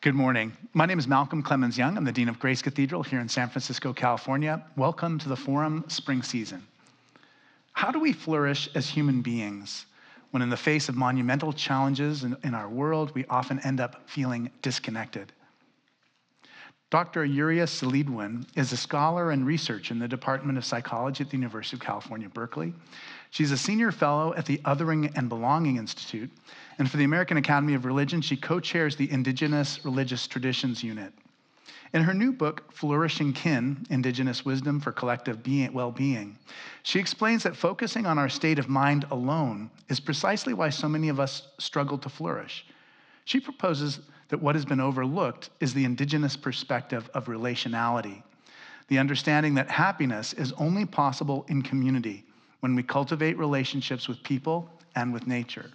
Good morning. My name is Malcolm Clemens Young. I'm the Dean of Grace Cathedral here in San Francisco, California. Welcome to the Forum Spring Season. How do we flourish as human beings when in the face of monumental challenges in our world, we often end up feeling disconnected? Dr. Yuria Celidwen is a scholar and researcher in the Department of Psychology at the University of California, Berkeley. She's a senior fellow at the Othering and Belonging Institute, and for the American Academy of Religion, she co-chairs the Indigenous Religious Traditions Unit. In her new book, Flourishing Kin, Indigenous Wisdom for Collective Well-Being, she explains that focusing on our state of mind alone is precisely why so many of us struggle to flourish. She proposes that what has been overlooked is the indigenous perspective of relationality, the understanding that happiness is only possible in community when we cultivate relationships with people and with nature.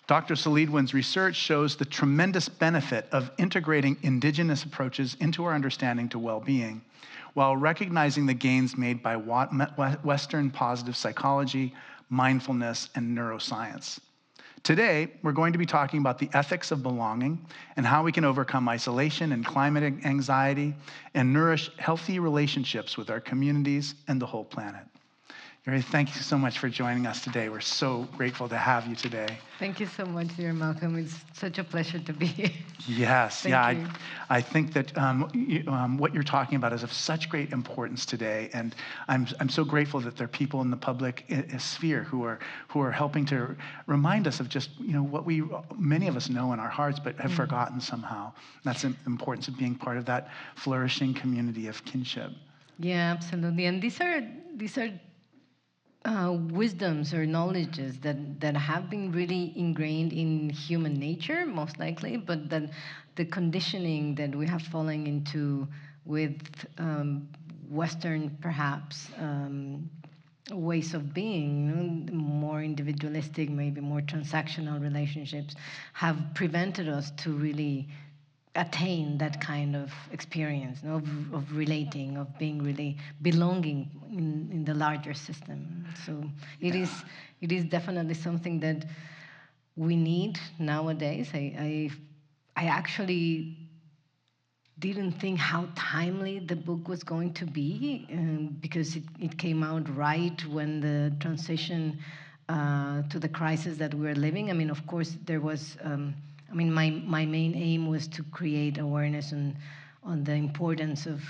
Dr. Celidwen's research shows the tremendous benefit of integrating indigenous approaches into our understanding to well-being, while recognizing the gains made by Western positive psychology, mindfulness, and neuroscience. Today, we're going to be talking about the ethics of belonging and how we can overcome isolation and climate anxiety and nourish healthy relationships with our communities and the whole planet. Yuria, thank you so much for joining us today. We're so grateful to have you today. Thank you so much, dear Malcolm. It's such a pleasure to be here. Yes, Thank you. I think that what you're talking about is of such great importance today, and I'm so grateful that there are people in the public sphere who are helping to remind us of just what many of us know in our hearts but have forgotten somehow. That's the importance of being part of that flourishing community of kinship. Yeah, absolutely. And these are wisdoms or knowledges that have been really ingrained in human nature, most likely, but that the conditioning that we have fallen into with Western, perhaps, ways of being, more individualistic, maybe more transactional relationships, have prevented us to really attain that kind of experience, of relating, of being really belonging in the larger system. So it is definitely something that we need nowadays. I actually didn't think how timely the book was going to be, because it came out right when the transition to the crisis that we're living. I mean, of course, there was my main aim was to create awareness on the importance of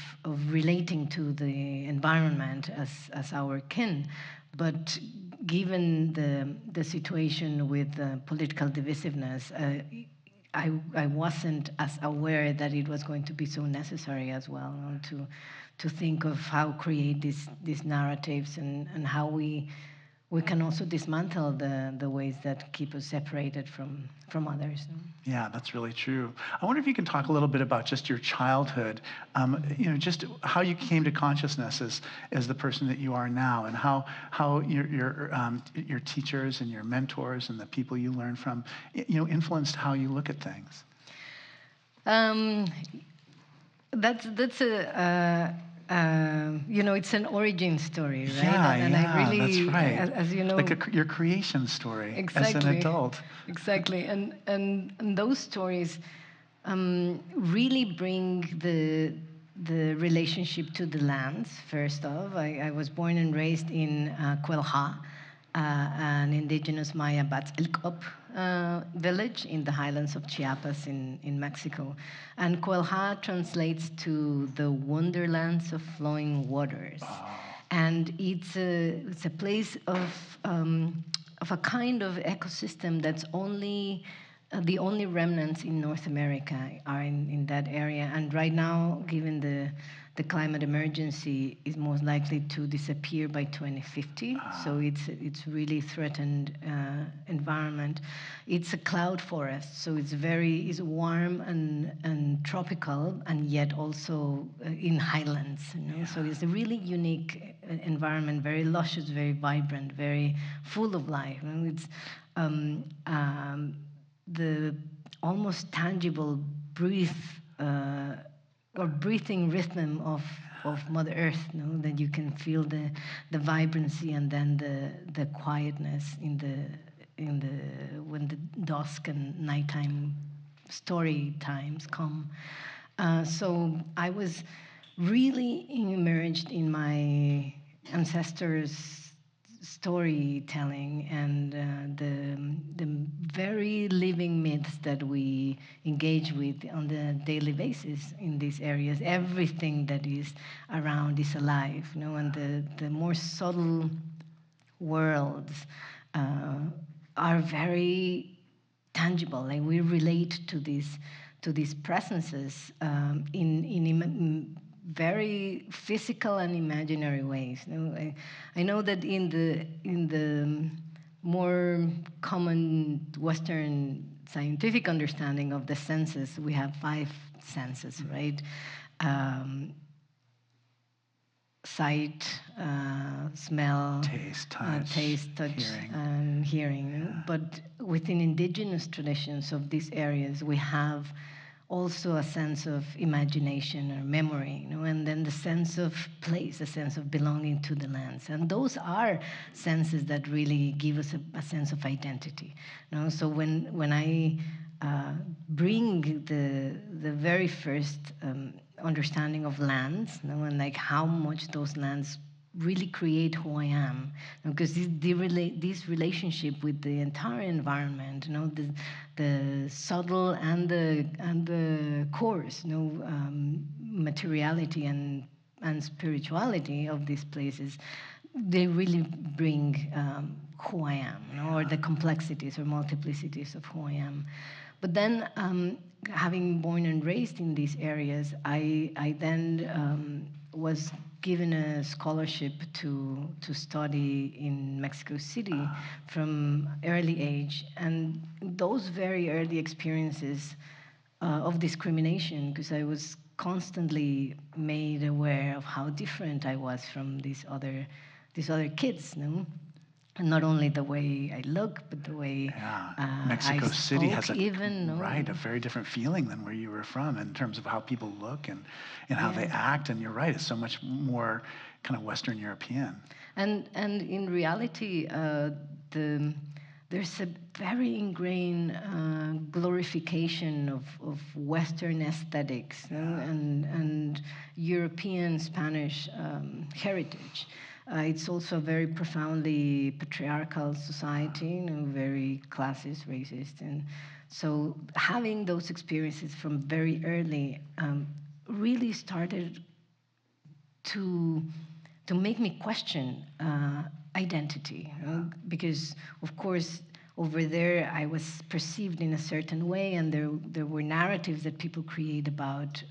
relating to the environment as our kin. But given the situation with political divisiveness, I wasn't as aware that it was going to be so necessary as well, to think of how create these narratives and how we can also dismantle the ways that keep us separated from others. Yeah, that's really true. I wonder if you can talk a little bit about just your childhood, just how you came to consciousness as the person that you are now, and how your teachers and your mentors and the people you learn from, influenced how you look at things. That's it's an origin story, right? Yeah, I really, that's right. As you know, like your creation story. Exactly. As an adult. Exactly, and those stories really bring the relationship to the lands. First off, I was born and raised in Cuelha, an indigenous Maya Batzelkop village in the highlands of Chiapas in Mexico. And Cuelha translates to the wonderlands of flowing waters. Oh. And it's a place of a kind of ecosystem that's the only remnants in North America are in that area. And right now, given the climate emergency, is most likely to disappear by 2050. So it's really threatened environment. It's a cloud forest, so it's warm and tropical, and yet also in highlands. So it's a really unique environment, very luscious, very vibrant, very full of life. It's the almost tangible breathing rhythm of Mother Earth, that you can feel the vibrancy and then the quietness when when the dusk and nighttime story times come. So I was really immersed in my ancestors' storytelling and the very living myths that we engage with on the daily basis in these areas. Everything that is around is alive, and the more subtle worlds are very tangible. Like we relate to these presences in very physical and imaginary ways. I know that in the more common Western scientific understanding of the senses, we have 5 senses, right? Sight, smell, taste, touch, hearing. and hearing. But within indigenous traditions of these areas, we have also a sense of imagination or memory, and then the sense of place, a sense of belonging to the lands. And those are senses that really give us a sense of identity. So when I bring the very first understanding of lands, and like how much those lands really create who I am, because this relationship with the entire environment, the subtle and the coarse, materiality and spirituality of these places, they really bring who I am, or the complexities or multiplicities of who I am. But then, having born and raised in these areas, I then was given a scholarship to study in Mexico City from early age. And those very early experiences of discrimination, because I was constantly made aware of how different I was from these other kids, and not only the way I look, but the way Mexico I City spoke has a very different feeling than where you were from in terms of how people look and how they act. And you're right, it's so much more kind of Western European. And in reality, there's a very ingrained glorification of Western aesthetics, and European Spanish heritage. It's also a very profoundly patriarchal society, very classist, racist, and so having those experiences from very early really started to make me question identity, because of course over there I was perceived in a certain way, and there were narratives that people create about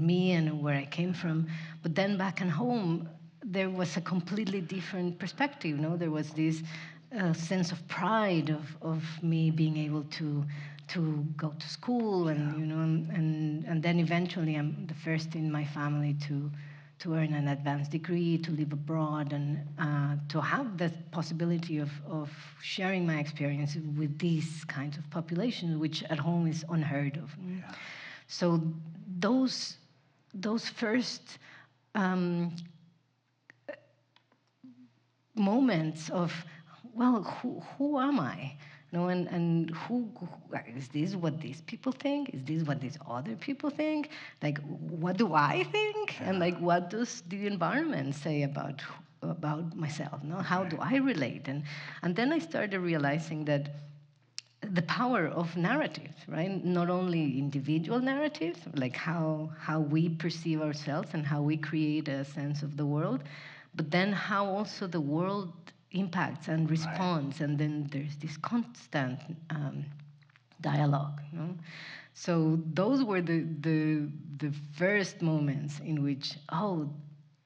me and where I came from. But then back at home, there was a completely different perspective. There was this sense of pride of me being able to go to school, and and then eventually I'm the first in my family to earn an advanced degree, to live abroad, and to have the possibility of sharing my experience with these kinds of populations, which at home is unheard of. So those first moments of, well, who am I? And who is this? What these people think? Is this what these other people think? Like, what do I think? And like, what does the environment say about myself? How do I relate? And then I started realizing that the power of narratives, right? Not only individual narratives, like how we perceive ourselves and how we create a sense of the world, but then how also the world impacts and responds, and then there's this constant dialogue. So those were the first moments in which,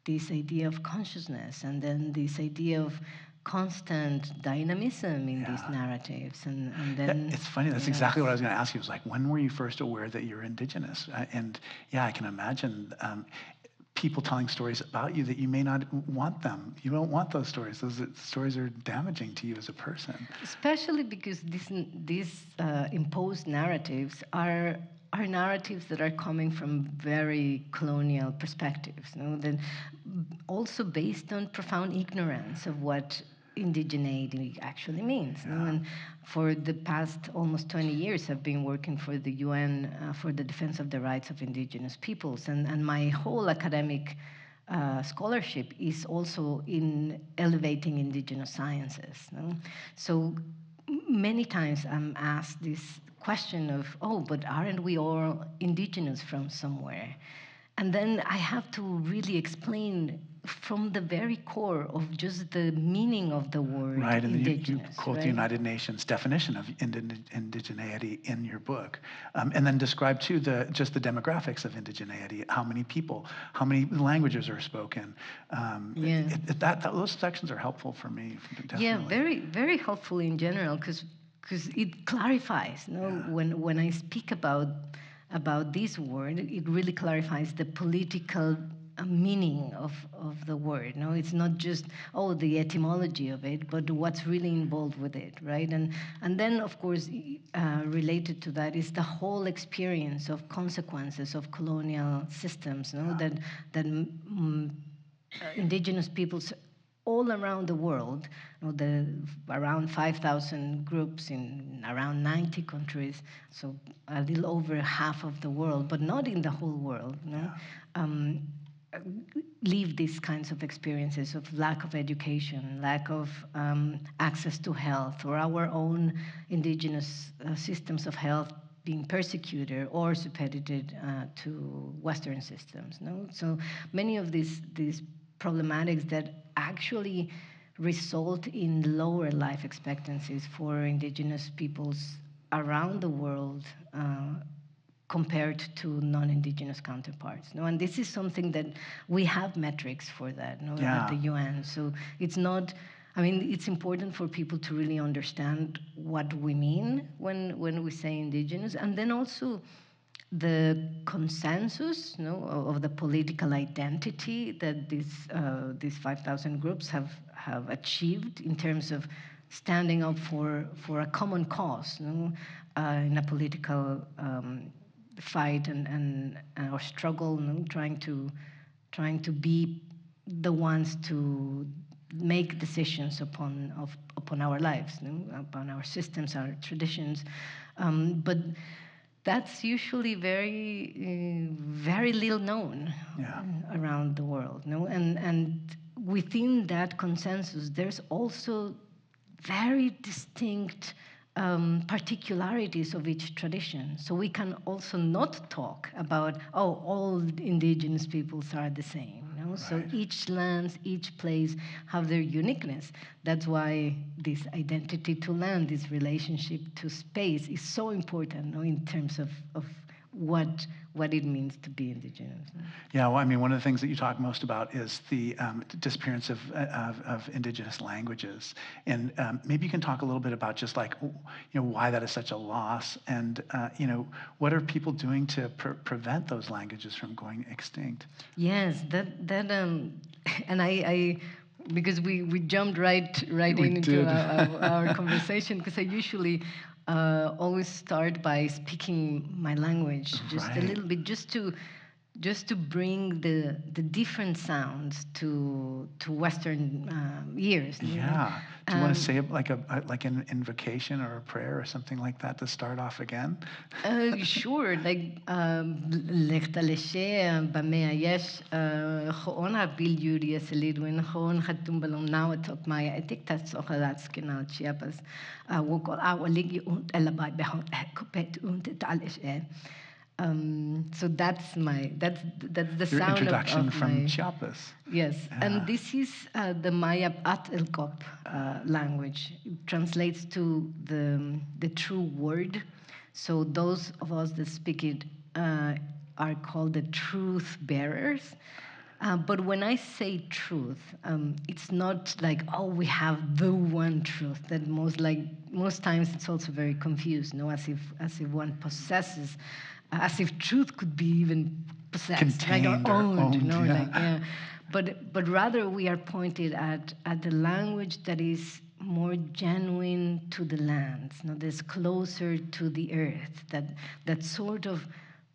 this idea of consciousness, and then this idea of constant dynamism in these narratives, and then it's funny. That's exactly what I was going to ask you. It was like, when were you first aware that you're Indigenous? And I can imagine people telling stories about you that you may not want them. You don't want those stories. Those stories are damaging to you as a person. Especially because these imposed narratives are narratives that are coming from very colonial perspectives, then also based on profound ignorance of what indigeneity actually means. No? And for the past almost 20 years, I've been working for the UN for the defense of the rights of indigenous peoples. And my whole academic scholarship is also in elevating indigenous sciences. No? So many times I'm asked this question of, oh, but aren't we all indigenous from somewhere? And then I have to really explain from the very core of just the meaning of the word Right, and you indigenous. quote right? the United Nations definition of indigeneity in your book, and then describe too just the demographics of indigeneity. How many people, how many languages are spoken. Yeah. Those sections are helpful for me. Definitely. Yeah, very, very helpful in general because it clarifies. No, when I speak about this word, it really clarifies the political meaning of the word. No, it's not just the etymology of it, but what's really involved with it, right? And then of course related to that is the whole experience of consequences of colonial systems. No, that indigenous peoples all around the world, around 5,000 groups in around 90 countries, so a little over half of the world, but not in the whole world, live these kinds of experiences of lack of education, lack of access to health, or our own indigenous systems of health being persecuted or supedited to Western systems. No? So many of these problematics that actually result in lower life expectancies for indigenous peoples around the world compared to non-indigenous counterparts. No? And this is something that we have metrics for that at the UN. So it's not, it's important for people to really understand what we mean when we say indigenous, and then also the consensus of the political identity that these 5,000 groups have achieved in terms of standing up for a common cause in a political fight and or struggle, trying to be the ones to make decisions upon our lives, upon our systems, our traditions, but that's usually very little known around the world. And within that consensus, there's also very distinct particularities of each tradition. So we can also not talk about, all indigenous peoples are the same. Right. So each land, each place have their uniqueness. That's why this identity to land, this relationship to space is so important in terms of what it means to be indigenous. Yeah, well, one of the things that you talk most about is the disappearance of indigenous languages, and maybe you can talk a little bit about just why that is such a loss, and what are people doing to prevent those languages from going extinct? Yes, that and I because we jumped right into our conversation, because I usually always start by speaking my language just a little bit, just to bring the different sounds to Western ears. Yeah. Do you want to say like an invocation or a prayer or something like that to start off again? Sure. Like Lechtaleshe Bamea Yesh Hoona Bill Yuria Celidwen Hoon Hatumbalum now at Maya. I think that's Ohalatskina Chiapas. Wokol our ligi und elabai behot kopet und taleshe. So that's the Your sound introduction of from my, Chiapas. Yes, and this is the Maya At Elkop language. It translates to the true word. So those of us that speak it are called the truth bearers. But when I say truth, it's not like, we have the one truth. That most times it's also very confused, as if one possesses, as if truth could be even possessed, contained, right, or owned, yeah. But rather we are pointed at the language that is more genuine to the lands, that's closer to the earth, that sort of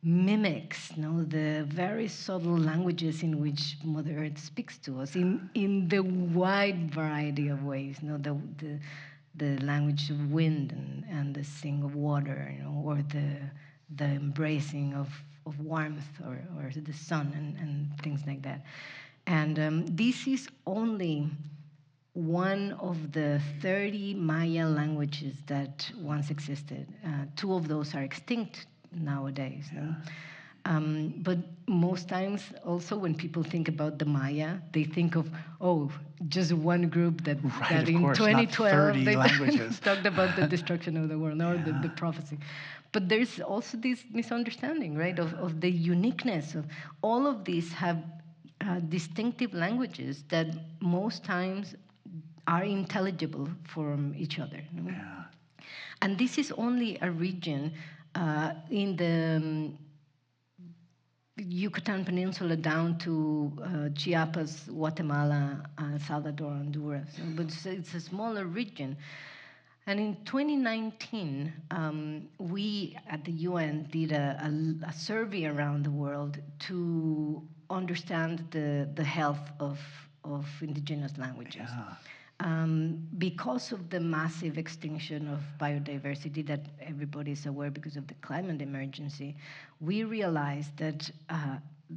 mimics, the very subtle languages in which Mother Earth speaks to us in the wide variety of ways. The language of wind and the sing of water, or the embracing of warmth, or the sun, and things like that. And this is only one of the 30 Maya languages that once existed. Two of those are extinct nowadays. But most times, also, when people think about the Maya, they think of, just one group that in course, 2012 they languages. talked about the destruction of the world, or the prophecy. But there's also this misunderstanding, right, of the uniqueness of all of these have distinctive languages that most times are intelligible from each other. And this is only a region in the Yucatan Peninsula down to Chiapas, Guatemala, Salvador, Honduras. But it's a smaller region. And in 2019, we at the UN did a survey around the world to understand the health of indigenous languages. Because of the massive extinction of biodiversity that everybody is aware because of the climate emergency, we realized that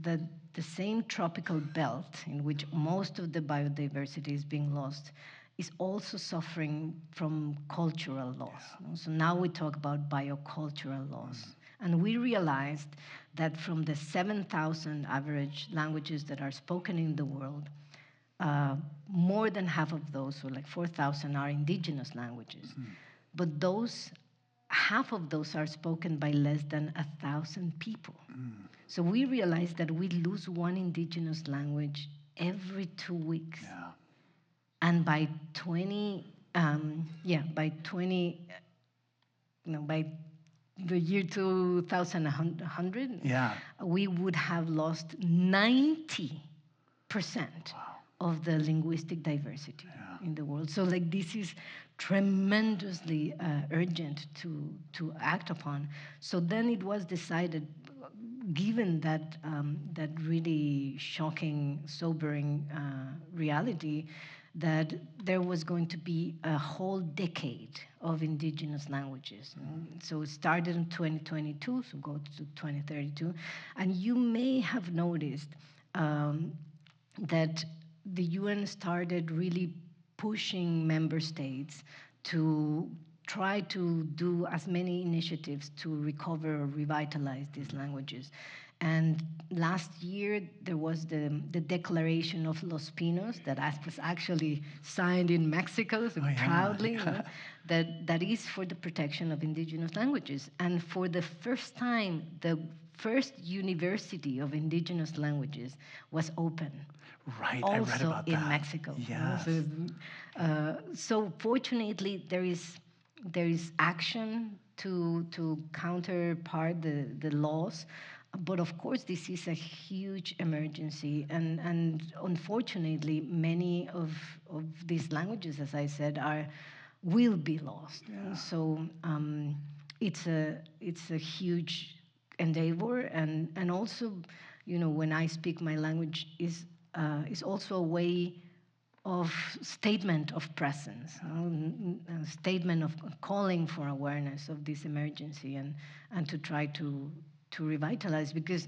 the same tropical belt in which most of the biodiversity is being lost is also suffering from cultural loss. So now we talk about biocultural loss. And we realized that from the 7,000 average languages that are spoken in the world, more than half of those, or like 4,000, are indigenous languages. But half of those are spoken by less than 1,000 people. So we realized that we lose one indigenous language every 2 weeks. And by by the year 2100, we would have lost 90% of the linguistic diversity in the world. So this is tremendously urgent to act upon. So then it was decided, given that really shocking, sobering reality, that there was going to be a whole decade of indigenous languages. So it started in 2022, so go to 2032. And you may have noticed that the UN started really pushing member states to try to do as many initiatives to recover or revitalize these languages. And last year, there was the Declaration of Los Pinos that was actually signed in Mexico, so proudly, that is for the protection of indigenous languages. And for the first time, the first university of indigenous languages was open. Right, also I read about in that. Mexico. Yes. So fortunately, there is action to counterpart the laws. But of course, this is a huge emergency, and unfortunately, many of these languages, as I said, will be lost. So it's a huge endeavor, and also, when I speak my language is also a way of statement of presence, a statement of calling for awareness of this emergency, and to try to revitalize, because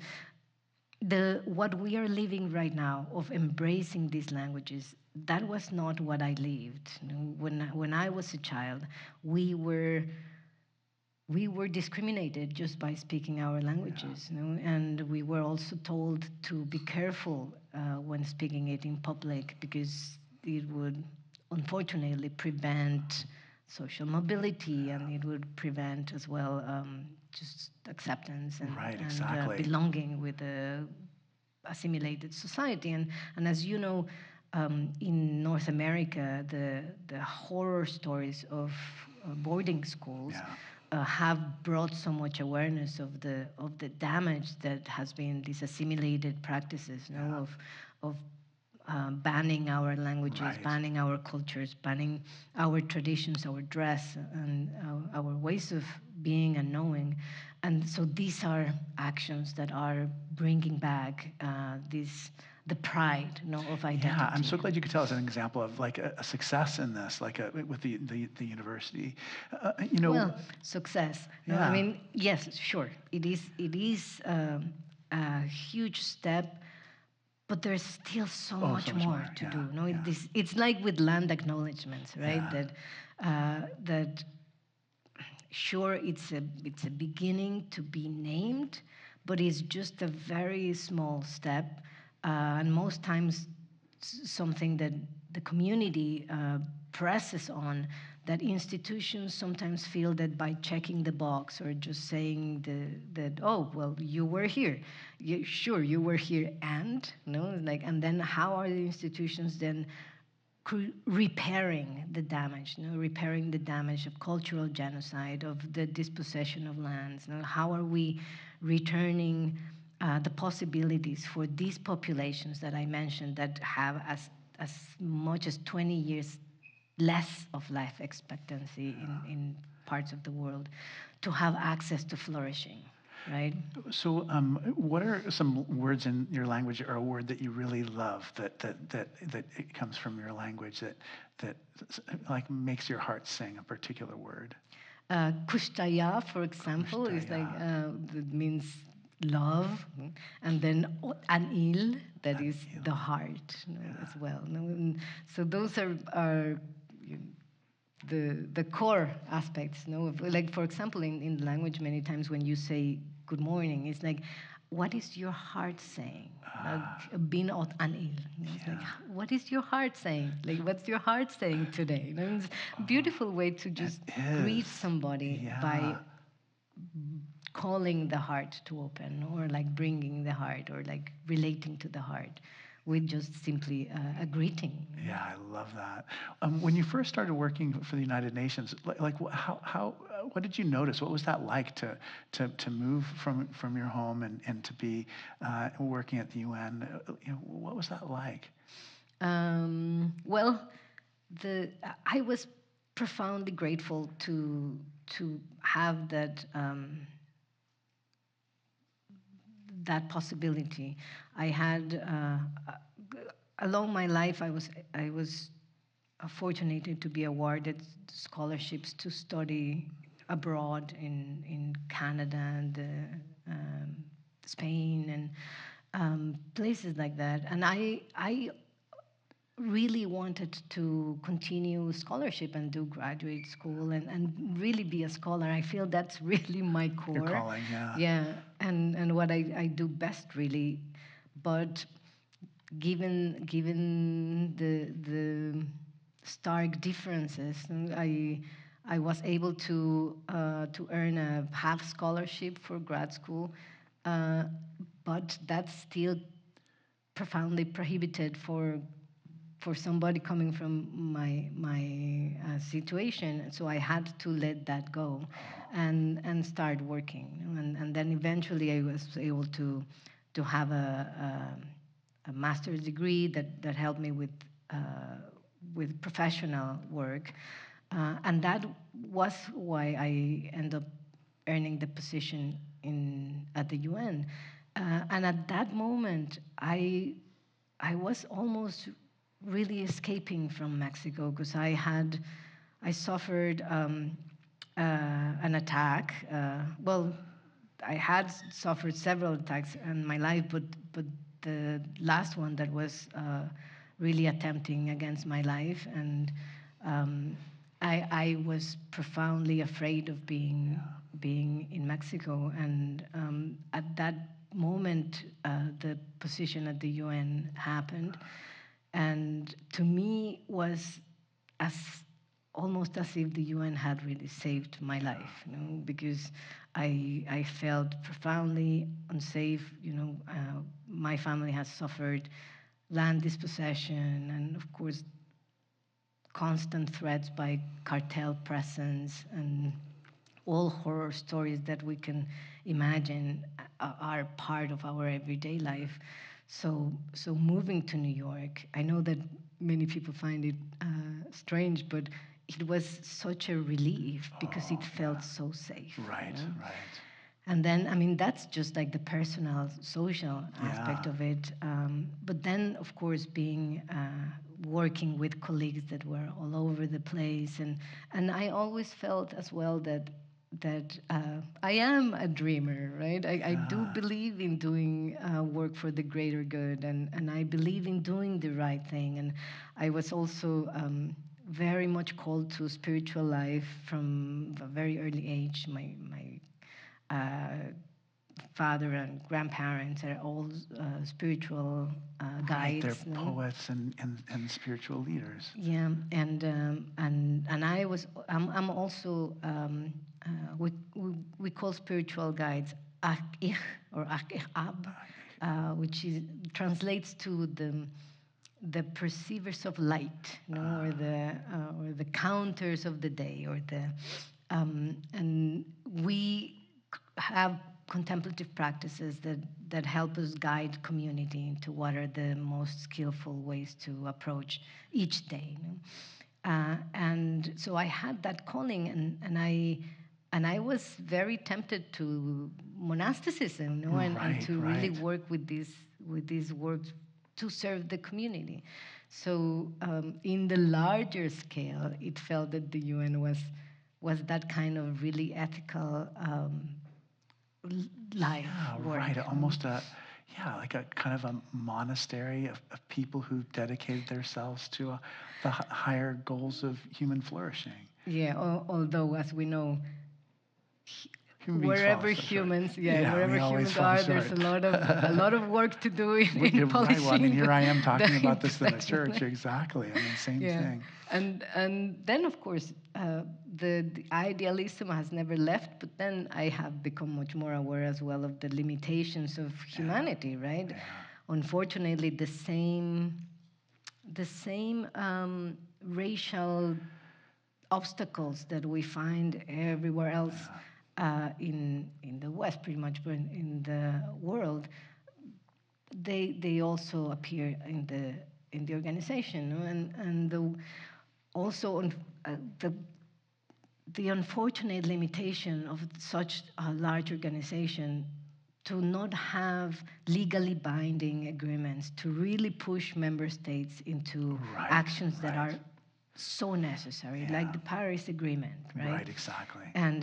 what we are living right now of embracing these languages, that was not what I lived. When I was a child, we were discriminated just by speaking our languages, and we were also told to be careful when speaking it in public, because it would unfortunately prevent social mobility, and it would prevent as well just acceptance and belonging with the assimilated society. And as you know, in North America, the horror stories of boarding schools have brought so much awareness of the damage that has been these assimilated practices, of banning our languages, banning our cultures, banning our traditions, our dress, and our ways of being and knowing. And so these are actions that are bringing back the pride, of identity. Yeah, I'm so glad you could tell us an example of like a success in this, like with the university. Well, success. No, I Yeah. mean, yes, sure. It is a huge step, but there's still so Oh, so much much more more. to Yeah, do. No, yeah, it's like with land acknowledgements, right? yeah. That sure it's a beginning to be named, but it's just a very small step, and most times something that the community presses on, that institutions sometimes feel that by checking the box or just saying that, oh well, you were here, sure you were here, and no, like, and then how are the institutions then repairing the damage, repairing the damage of cultural genocide, of the dispossession of lands. How are we returning the possibilities for these populations that I mentioned that have as much as 20 years less of life expectancy in parts of the world to have access to flourishing, right? So, what are some words in your language, or a word that you really love that it comes from your language that like makes your heart sing a particular word? Kushtaya, for example, is like Kushtaya. that means love, and then anil, that is Anil. the heart, Yeah. as well. And so those are you the core aspects. Like for example, in language, many times when you say good morning, it's like, what is your heart saying? Bin ot anil. It's like, Yeah. what is your heart saying? Like, what's your heart saying today? It's a beautiful way to It just greet is. somebody by Yeah. calling the heart to open, or like bringing the heart, or like relating to the heart with just simply a greeting. Yeah, I love that. When you first started working for the United Nations, what did you notice? What was that like to move from your home and to be working at the UN? What was that like? Well, I was profoundly grateful to have that possibility. I had along my life, I was fortunate to be awarded scholarships to study abroad in Canada and Spain and places like that. And I really wanted to continue scholarship and do graduate school and really be a scholar. I feel that's really my Your core. calling, yeah. Yeah, and what I do best really. But given the stark differences, I was able to earn a half scholarship for grad school, uh, but that's still profoundly prohibited for somebody coming from my situation. So I had to let that go, and start working. And then eventually I was able to have a master's degree that helped me with professional work, and that was why I ended up earning the position at the UN. And at that moment, I was almost really escaping from Mexico, because I suffered an attack. Well, I had suffered several attacks in my life, but the last one that was really attempting against my life, and I was profoundly afraid of being in Mexico, and at that moment, the position at the UN happened, and to me was as almost as if the UN had really saved my life, because I felt profoundly unsafe. My family has suffered land dispossession, and of course constant threats by cartel presence, and all horror stories that we can imagine are part of our everyday life. So moving to New York, I know that many people find it strange, but it was such a relief because it felt so safe. Right, You know? right. And then, I mean, that's just like the personal, social aspect Yeah. of it. But then, of course, being working with colleagues that were all over the place, and I always felt as well that I am a dreamer, right? I do Yeah. believe in doing work for the greater good, and I believe in doing the right thing. And I was also very much called to spiritual life from a very early age. My father and grandparents are all spiritual Right, they're guides. No? poets and spiritual leaders. Yeah, and I'm also we call spiritual guides akih or akihab, which translates to the perceivers of light, you know, or the counters of the day, or the and we have contemplative practices that help us guide community into what are the most skillful ways to approach each day. You know? And so I had that calling, and I was very tempted to monasticism, you know, and Right, to really right. work with these works to serve the community. So in the larger scale, it felt that the UN was that kind of really ethical life Yeah, work. right. Almost like a kind of a monastery of people who dedicated themselves to the higher goals of human flourishing. Yeah, although as we know, Human beings fall wherever so short. humans, yeah, Yeah, wherever we always humans fall are, there's short. a lot of work to do in You're right. Well, I mean, polishing here I am the talking about this in the intersection. church. Exactly. I mean, same Yeah, thing. and then of course the idealism has never left, but then I have become much more aware as well of the limitations of humanity, right? Yeah. Unfortunately, the same racial obstacles that we find everywhere else in the West, pretty much, but in the world, they also appear in the organization, no? And also on, the unfortunate limitation of such a large organization to not have legally binding agreements to really push member states into Right, actions that right. are so necessary, Yeah. like the Paris Agreement, right? Right, exactly. And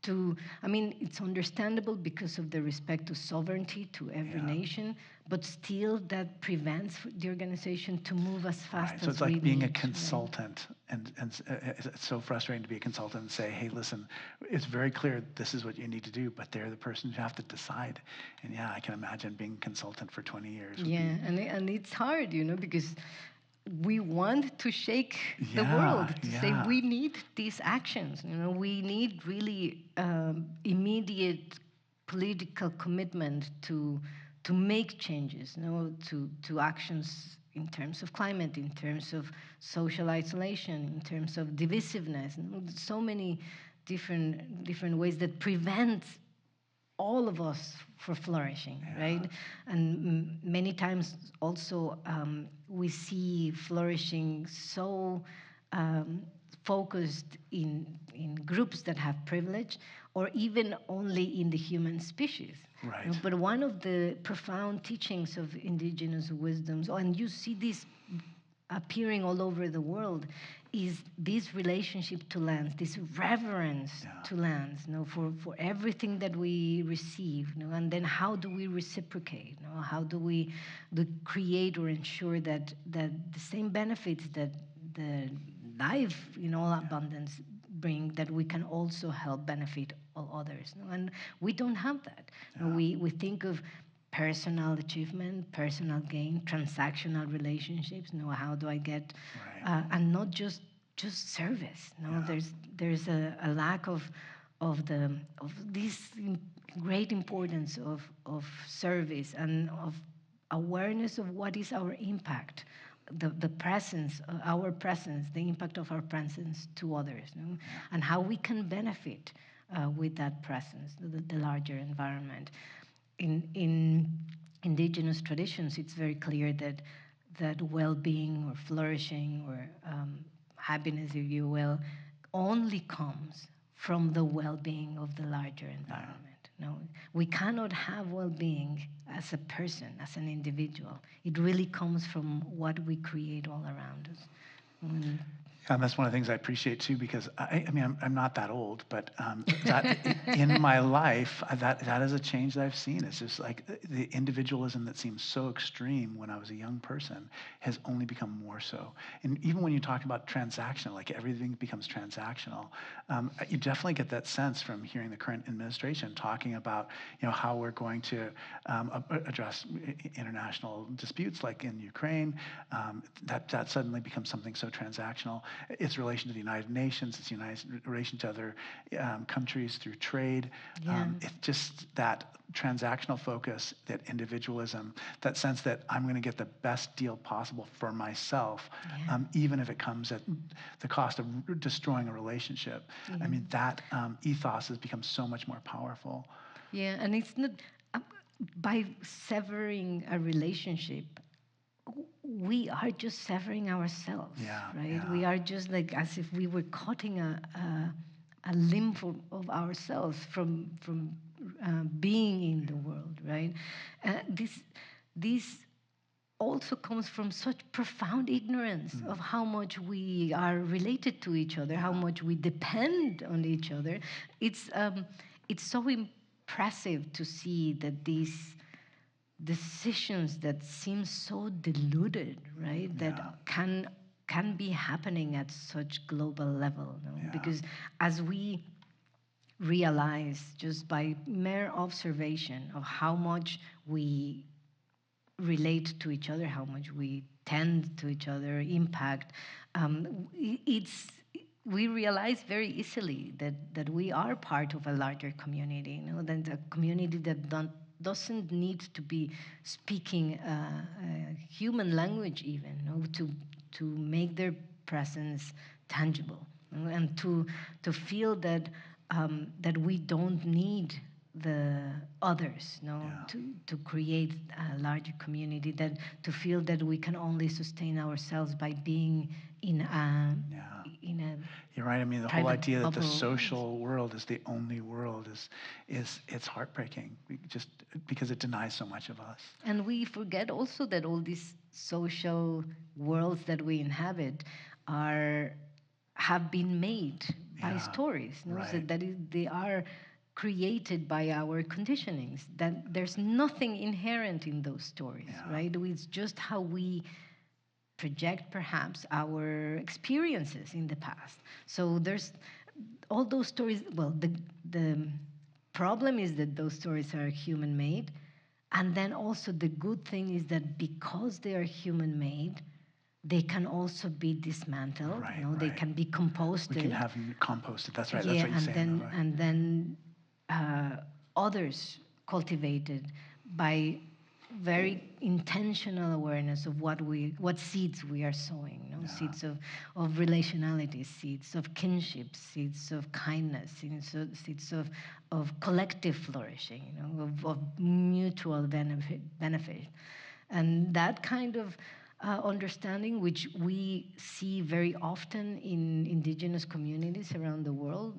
to, I mean, it's understandable because of the respect to sovereignty to every Yeah. nation, but still that prevents the organization to move as fast Right. So as it's we like being a need. Right? consultant, and it's so frustrating to be a consultant and say, "Hey, listen, it's very clear this is what you need to do," but they're the person who have to decide. And yeah, I can imagine being a consultant for 20 years would Yeah, be. and it's hard, you know, because we want to shake the Yeah, world to say yeah, we need these actions. You know, we need really immediate political commitment to make changes. You know, to actions in terms of climate, in terms of social isolation, in terms of divisiveness. You know, so many different ways that prevent all of us for flourishing, right? And many times also we see flourishing so focused in groups that have privilege, or even only in the human species. Right. You know, but one of the profound teachings of indigenous wisdoms, and you see this appearing all over the world, is this relationship to lands, this reverence to lands, you know, for everything that we receive, you know, and then how do we reciprocate? You know, how do we create or ensure that the same benefits that the life in all abundance bring, that we can also help benefit all others, you know? And we don't have that. You know, we think of personal achievement, personal gain, transactional relationships. You know, how do I get, and not just service. You know, there's a lack of this great importance of service and of awareness of what is our impact, the presence, our presence, the impact of our presence to others, you know, and how we can benefit with that presence, the larger environment. In indigenous traditions, it's very clear that well-being or flourishing or happiness, if you will, only comes from the well-being of the larger environment. No, we cannot have well-being as a person, as an individual. It really comes from what we create all around us. Mm. And that's one of the things I appreciate too, because I mean, I'm not that old, but that in my life, that is a change that I've seen. It's just like the individualism that seems so extreme when I was a young person has only become more so. And even when you talk about transactional, like everything becomes transactional, you definitely get that sense from hearing the current administration talking about, how we're going to address international disputes, like in Ukraine. That suddenly becomes something so transactional. Its relation to the United Nations, its relation to other countries through trade. Yeah. It's just that transactional focus, that individualism, that sense that I'm going to get the best deal possible for myself, Yeah. even if it comes at the cost of destroying a relationship. I mean, that ethos has become so much more powerful. Yeah, and it's not by severing a relationship, we are just severing ourselves, right? Yeah. We are just like as if we were cutting a limb of ourselves from being in the world, right? This also comes from such profound ignorance of how much we are related to each other, how much we depend on each other. It's so impressive to see that these decisions that seem so deluded, right? Yeah. That can be happening at such global level, no? Yeah. Because as we realize just by mere observation of how much we relate to each other, how much we tend to each other, impact, we realize very easily that we are part of a larger community, that a community that doesn't need to be speaking a human language even, to make their presence tangible, and to feel that that we don't need the others, to create a larger community, that to feel that we can only sustain ourselves by being in a You're right. I mean, the whole private idea that the bubble. social world is the only world is it's heartbreaking, just because it denies so much of us. And we forget also that all these social worlds that we inhabit have been made by stories, right. so that they are created by our conditionings, that there's nothing inherent in those stories, right? It's just how we project perhaps our experiences in the past. So there's all those stories. Well, the problem is that those stories are human made, and then also the good thing is that because they are human made, they can also be dismantled. Right, They can be composted. We can have composted. That's right. Yeah, That's what you're saying. and then others cultivated by very intentional awareness of what seeds we are sowing. Seeds of relationality, seeds of kinship, seeds of kindness, seeds of collective flourishing, of mutual benefit. And that kind of understanding, which we see very often in indigenous communities around the world,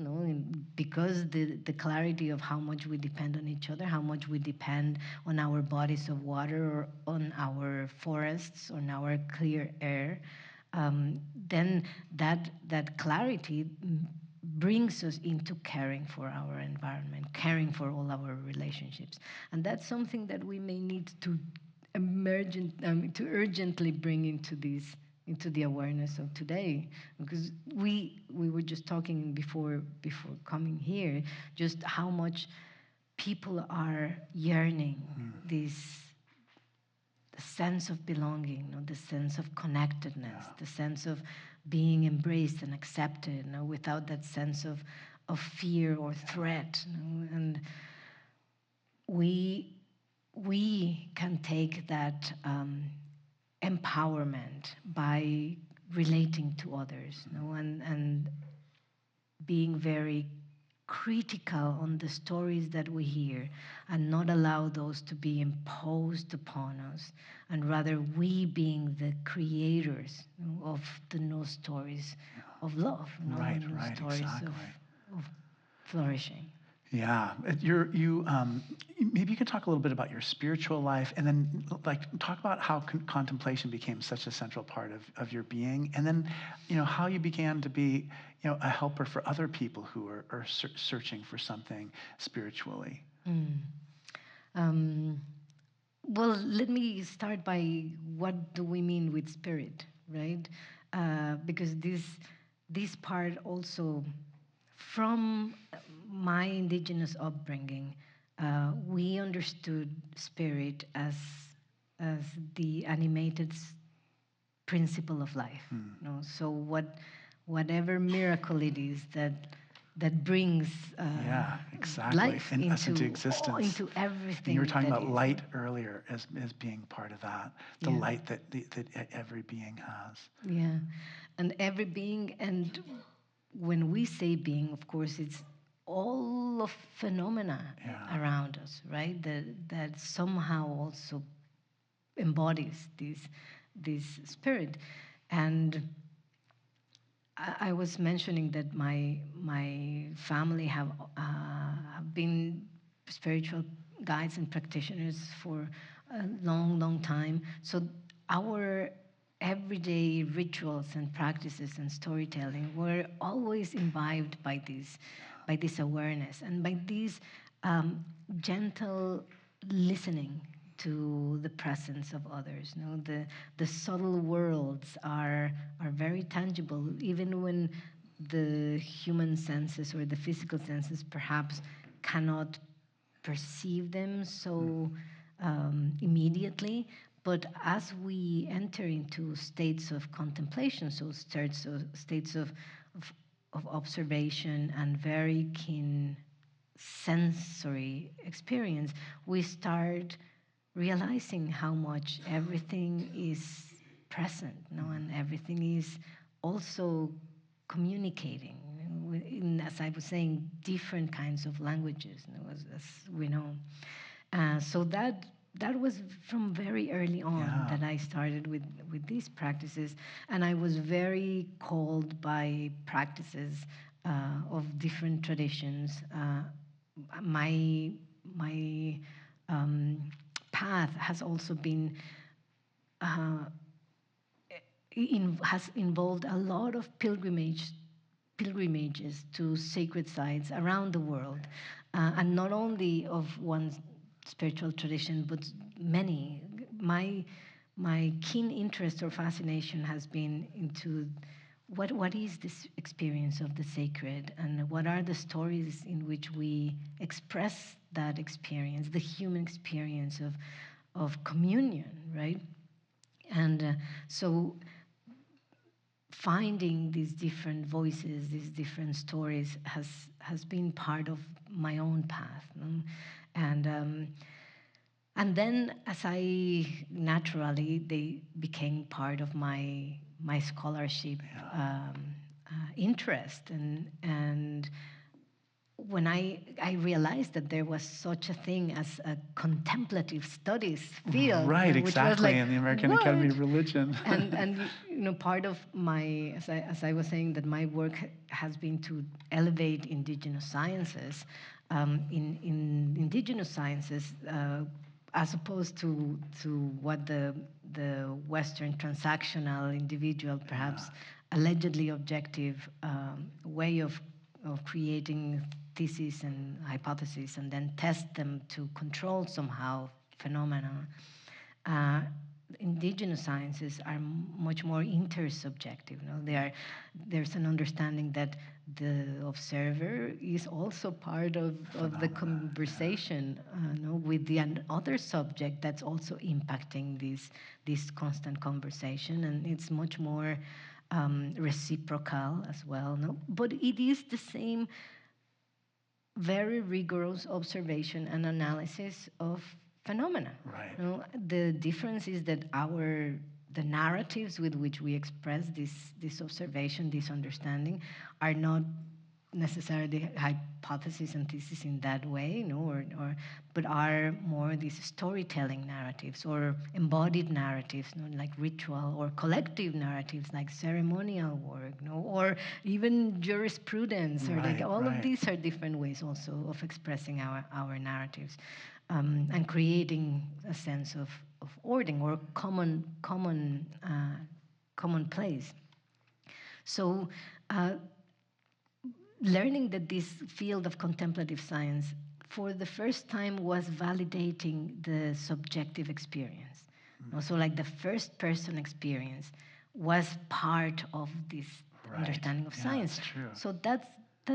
because the clarity of how much we depend on each other, how much we depend on our bodies of water, or on our forests, on our clear air, then that clarity brings us into caring for our environment, caring for all our relationships. And that's something that we may need to to urgently bring into the awareness of today, because we were just talking before coming here, just how much people are yearning this the sense of belonging, the sense of connectedness, the sense of being embraced and accepted, without that sense of fear or threat, and we can take that empowerment by relating to others, and being very critical on the stories that we hear and not allow those to be imposed upon us, and rather we being the creators of the new stories of love, Right, new right, stories exactly. of flourishing. Yeah, maybe you could talk a little bit about your spiritual life, and then like talk about how contemplation became such a central part of your being, and then how you began to be a helper for other people who are searching for something spiritually. Um, well, let me start by what do we mean with spirit, right? Because this part also, from my indigenous upbringing, we understood spirit as the animated principle of life. So whatever miracle it is that brings Yeah, exactly. life And us into existence. into everything. And you were talking that about is. light earlier as being part of that, the Yeah. light that every being has. Yeah, and every being, and when we say being, of course, it's all of phenomena around us, right? That somehow also embodies this spirit. And I was mentioning that my family have been spiritual guides and practitioners for a long time. So our everyday rituals and practices and storytelling were always imbibed by this awareness and by this gentle listening to the presence of others. The subtle worlds are very tangible, even when the human senses or the physical senses perhaps cannot perceive them so immediately. But as we enter into states of contemplation, so states of observation and very keen sensory experience, we start realizing how much everything is present, and everything is also communicating in, as I was saying, different kinds of languages, as we know. So that was from very early on that I started with these practices, and I was very called by practices of different traditions. My path has also been has involved a lot of pilgrimages to sacred sites around the world, and not only of one spiritual tradition, but many. My keen interest or fascination has been into what is this experience of the sacred, and what are the stories in which we express that experience, the human experience of communion, right? And so finding these different voices, these different stories has been part of my own path. And then as I naturally, they became part of my scholarship interest, and when I realized that there was such a thing as a contemplative studies field, Right, which was exactly, like, in the American what? Academy of Religion. And part of my, as I was saying, that my work has been to elevate indigenous sciences. In indigenous sciences, as opposed to what the Western transactional, individual, perhaps allegedly objective way of creating theses and hypotheses and then test them to control somehow phenomena. Uh, Indigenous sciences are much more intersubjective. There's an understanding that the observer is also part of the conversation, with the other subject that's also impacting this constant conversation, and it's much more reciprocal as well. No, but it is the same very rigorous observation and analysis of phenomena. Right. The difference is that the narratives with which we express this observation, this understanding, are not necessarily hypothesis and thesis in that way, no, but are more these storytelling narratives or embodied narratives, no, like ritual or collective narratives like ceremonial work, no, or even jurisprudence, or like Right, all of right. these are different ways also of expressing our narratives, and creating a sense of ordering or common place. So. Learning that this field of contemplative science for the first time was validating the subjective experience. So like the first person experience was part of this understanding of Yeah, science. that's true. So that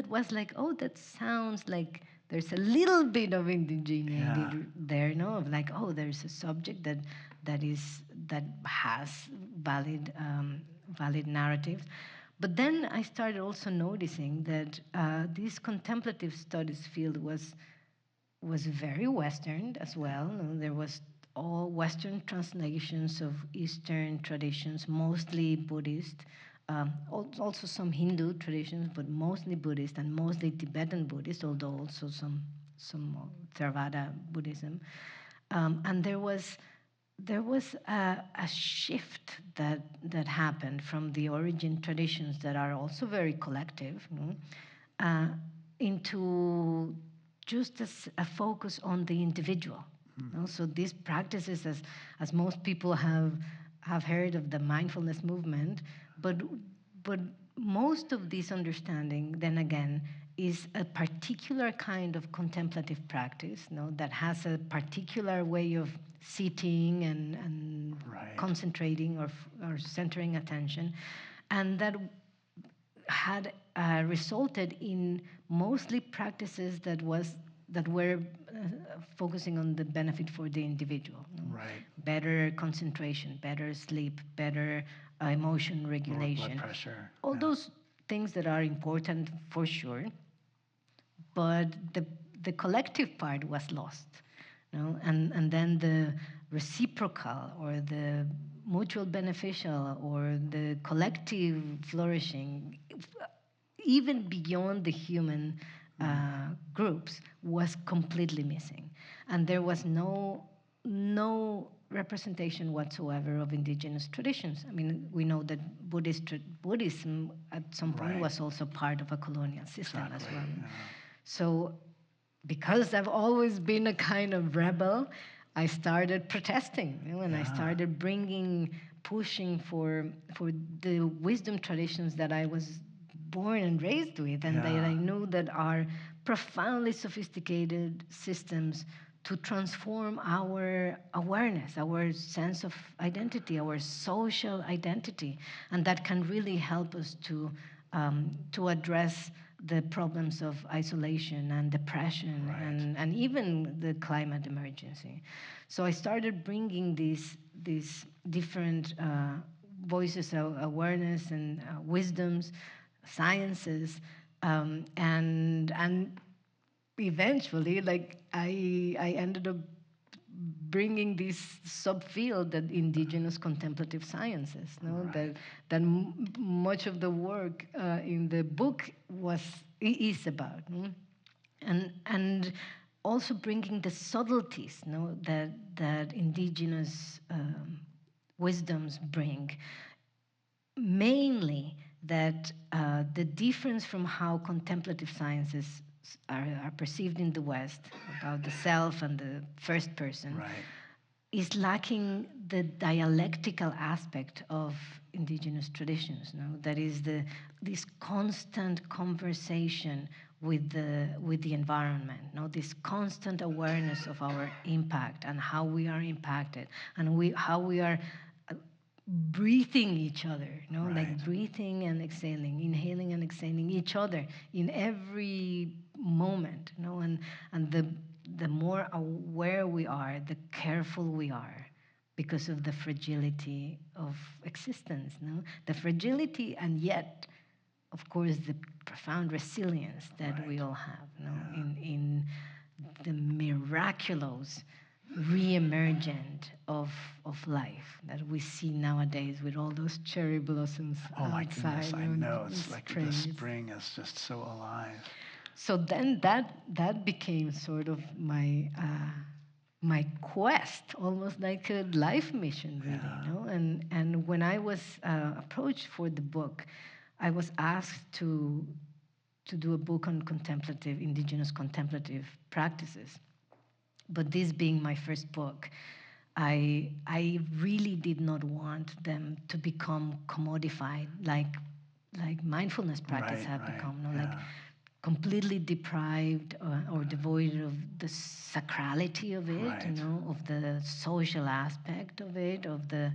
was like, oh, that sounds like there's a little bit of indigeneity there, no? Of like, oh, there's a subject that has valid narratives. But then I started also noticing that this contemplative studies field was very Western as well. There was all Western translations of Eastern traditions, mostly Buddhist, also some Hindu traditions, but mostly Buddhist and mostly Tibetan Buddhist, although also some Theravada Buddhism. And there was a shift that happened from the origin traditions that are also very collective, uh, into just a focus on the individual. So these practices, as most people have heard of the mindfulness movement, but most of this understanding, then again, is a particular kind of contemplative practice, that has a particular way of sitting and concentrating or centering attention, and that had resulted in mostly practices that were focusing on the benefit for the individual. Right. Better concentration, better sleep, better emotion regulation. Lower blood pressure. All those things that are important for sure, but the collective part was lost. And then the reciprocal or the mutual beneficial or the collective flourishing, even beyond the human groups, was completely missing. And there was no representation whatsoever of indigenous traditions. I mean, we know that Buddhism at some point was also part of a colonial system as well. So because I've always been a kind of rebel, I started protesting, and I started pushing for the wisdom traditions that I was born and raised with, and that I knew that are profoundly sophisticated systems to transform our awareness, our sense of identity, our social identity, and that can really help us to address the problems of isolation and depression and even the climate emergency. So I started bringing these different voices of awareness and wisdoms, sciences, and eventually, like I ended up bringing this subfield that indigenous contemplative sciences, that much of the work in the book is about, and also bringing the subtleties, that indigenous wisdoms bring, mainly that the difference from how contemplative sciences are perceived in the West about the self and the first person is lacking the dialectical aspect of indigenous traditions. That is this constant conversation with the environment. This constant awareness of our impact and how we are impacted, and how we are breathing each other, like breathing and exhaling, inhaling and exhaling each other in every moment, and the more aware we are, the careful we are, because of the fragility of existence, the fragility, and yet, of course, the profound resilience that we all have, in the miraculous re-emergent of life that we see nowadays with all those cherry blossoms Oh my goodness, outside, I you know, know. in It's like the spring. spring is just so alive. So then that became sort of my quest, almost like a life mission, really, you know. And when I was approached for the book, I was asked to do a book on contemplative, indigenous contemplative practices. But this being my first book, I really did not want them to become commodified like mindfulness practice Right, have right, become, you know, like yeah. completely deprived or devoid of the sacrality of it, you Right. know, of the social aspect of it, of the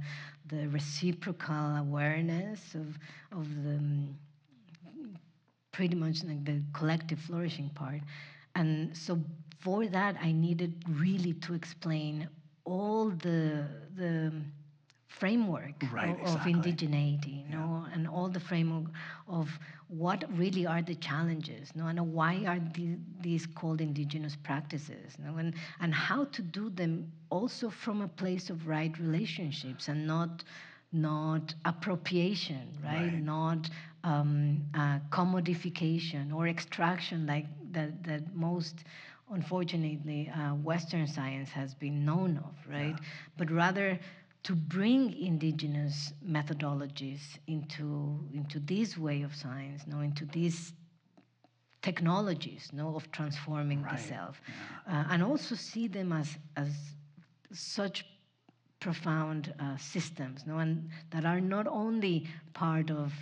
reciprocal awareness of the pretty much like the collective flourishing part. And so for that, I needed really to explain all the framework Right, of exactly. indigeneity, you know, and all the framework of what really are the challenges, you know, and why are these called indigenous practices, you know, and how to do them also from a place of right relationships and not appropriation, right? Right. Not commodification or extraction like that most, unfortunately, Western science has been known of, right? Yeah. But rather to bring indigenous methodologies into this way of science, you know, into these technologies, you know, of transforming the Right. self, Yeah. and also see them as such profound systems, no, and that are not only part of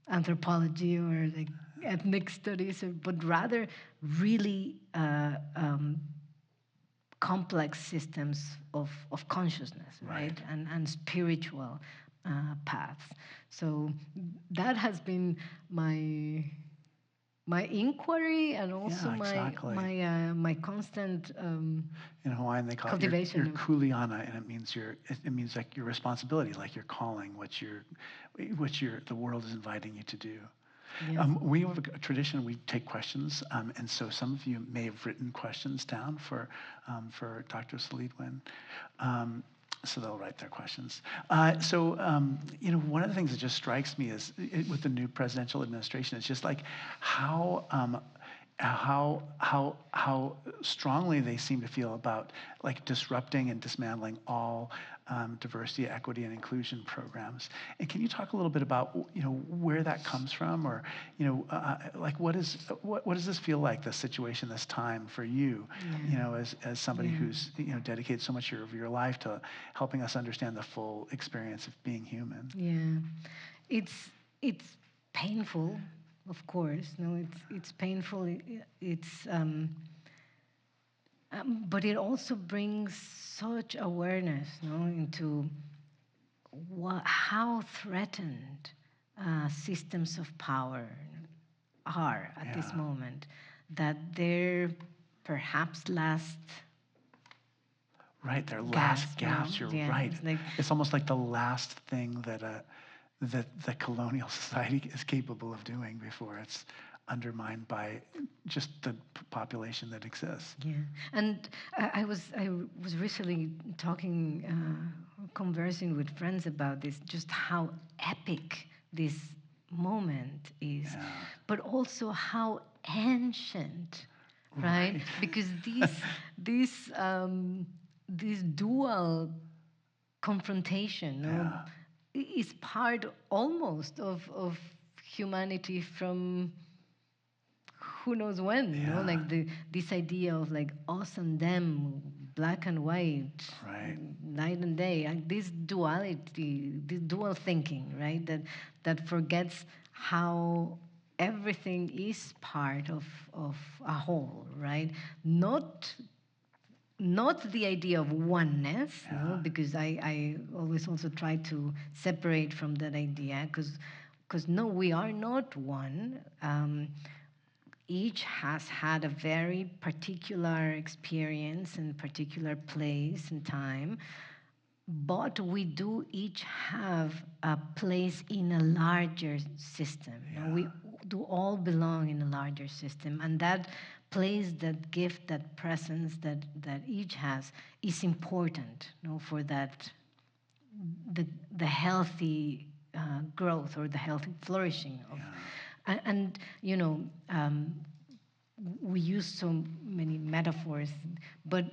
anthropology or like ethnic studies, but rather really complex systems of consciousness, right? Right. And spiritual paths. So that has been my inquiry and also Yeah, exactly. my constant In Hawaiian, they call it your cultivation of. kuleana, and it means like your responsibility, like your calling, the world is inviting you to do. Yes. We have a tradition. We take questions, and so some of you may have written questions down for Dr. Celidwen. So they'll write their questions. One of the things that just strikes me is with the new presidential administration, it's just like how strongly they seem to feel about like disrupting and dismantling all diversity, equity, and inclusion programs. And can you talk a little bit about where that comes from, or like what does this feel like, this situation, this time for you, Yeah. as somebody Yeah. who's dedicated so much of your life to helping us understand the full experience of being human? Yeah, it's painful, of course. No, it's painful. It's but it also brings such awareness, no, into how threatened systems of power are at this Yeah. moment, that they're perhaps last Right, their last gasp, no? gasps. You're Yeah, right. it's like, It's almost like the last thing that the colonial society is capable of doing before it's undermined by just the population that exists. yeah. And I was recently talking, conversing with friends about this, just how epic this moment is, Yeah. but also how ancient, right? Right. Because this dual confrontation, no, Yeah. is part almost of humanity from who knows when, you know, Yeah. like this idea of like us and them, black and white, Right. night and day, and this duality, this dual thinking, right? That forgets how everything is part of a whole, right? Not the idea of oneness, no, Yeah. because I always also try to separate from that idea, because no, we are not one. Each has had a very particular experience and particular place and time, but we do each have a place in a larger system. You know, Yeah. we do all belong in a larger system, and that place, that gift, that presence that each has is important, for that the healthy growth or the healthy flourishing of, and we use so many metaphors, but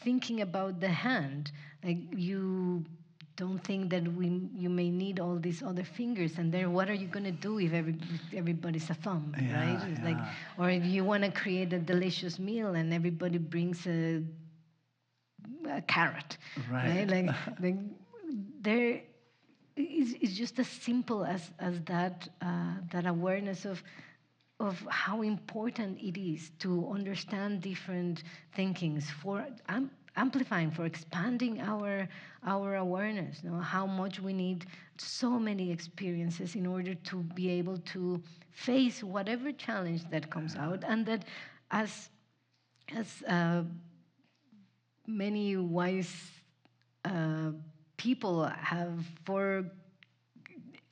thinking about the hand, like you don't think that you may need all these other fingers, and then what are you going to do if everybody's a thumb, right? It's like, or if you want to create a delicious meal and everybody brings a carrot, right? Like there it's just as simple as that that awareness of how important it is to understand different thinkings for amplifying, for expanding our awareness. How much we need so many experiences in order to be able to face whatever challenge that comes out, and that as many wise people have for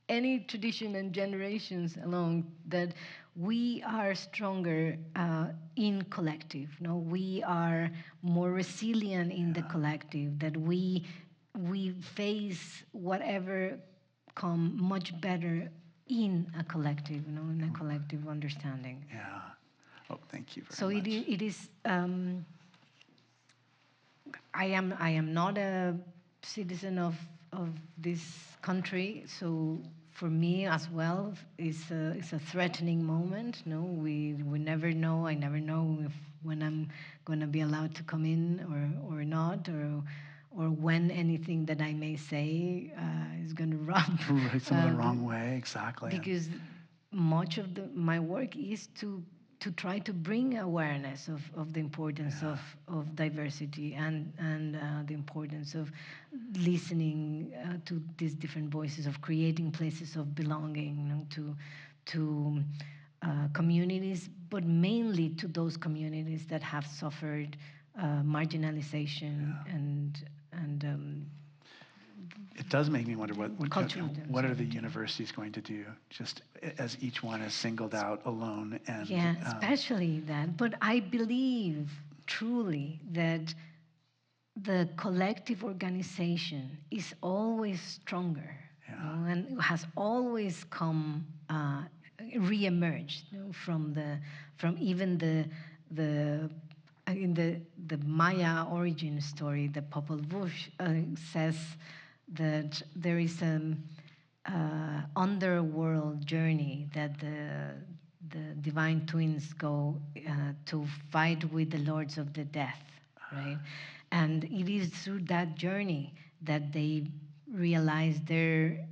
any tradition and generations along, that we are stronger in collective. We are more resilient in the collective. That we face whatever come much better in a collective. In a collective understanding. Yeah. Oh, thank you very much. So it is. I am not a citizen of this country, so for me as well, it's a threatening moment. We never know. I never know when I'm going to be allowed to come in or not, or when anything that I may say is going to rub some of the wrong way. Exactly. Because much of my work is to try to bring awareness of the importance of diversity and the importance of listening to these different voices, of creating places of belonging, to communities, but mainly to those communities that have suffered marginalization and it does make me wonder what are the universities going to do, just as each one is singled out alone. And especially that. But I believe truly that the collective organization is always stronger, and has always come re-emerged from even the in the Maya origin story. The Popol Vuh says that there is an underworld journey that the divine twins go to fight with the lords of the death, right? And it is through that journey that they realize their